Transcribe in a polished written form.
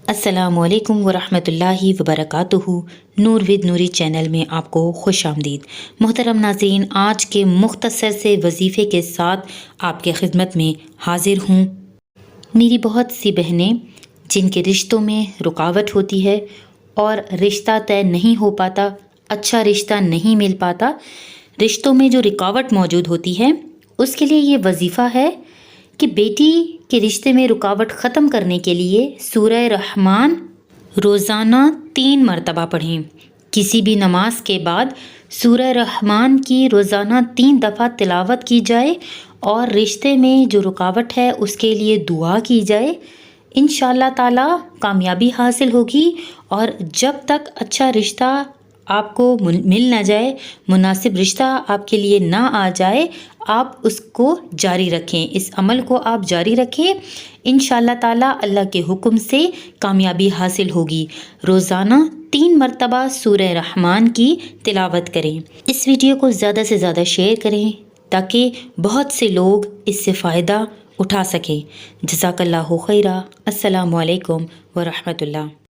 السلام علیکم ورحمۃ اللہ وبرکاتہ۔ نور ود نوری چینل میں آپ کو خوش آمدید۔ محترم ناظرین، آج کے مختصر سے وظیفے کے ساتھ آپ کے خدمت میں حاضر ہوں۔ میری بہت سی بہنیں جن کے رشتوں میں رکاوٹ ہوتی ہے اور رشتہ طے نہیں ہو پاتا، اچھا رشتہ نہیں مل پاتا، رشتوں میں جو رکاوٹ موجود ہوتی ہے، اس کے لیے یہ وظیفہ ہے کہ بیٹی کے رشتے میں رکاوٹ ختم کرنے کے لیے سورہ رحمان روزانہ 3 مرتبہ پڑھیں۔ کسی بھی نماز کے بعد سورہ رحمان کی روزانہ 3 دفعہ تلاوت کی جائے اور رشتے میں جو رکاوٹ ہے اس کے لیے دعا کی جائے۔ انشاءاللہ تعالی کامیابی حاصل ہوگی، اور جب تک اچھا رشتہ آپ کو مل نہ جائے، مناسب رشتہ آپ کے لیے نہ آ جائے، آپ اس کو جاری رکھیں، اس عمل کو آپ جاری رکھیں۔ انشاءاللہ تعالی اللہ کے حکم سے کامیابی حاصل ہوگی۔ روزانہ 3 مرتبہ سورہ رحمان کی تلاوت کریں۔ اس ویڈیو کو زیادہ سے زیادہ شیئر کریں تاکہ بہت سے لوگ اس سے فائدہ اٹھا سکیں۔ جزاک اللہ خیرہ۔ السلام علیکم ورحمۃ اللہ۔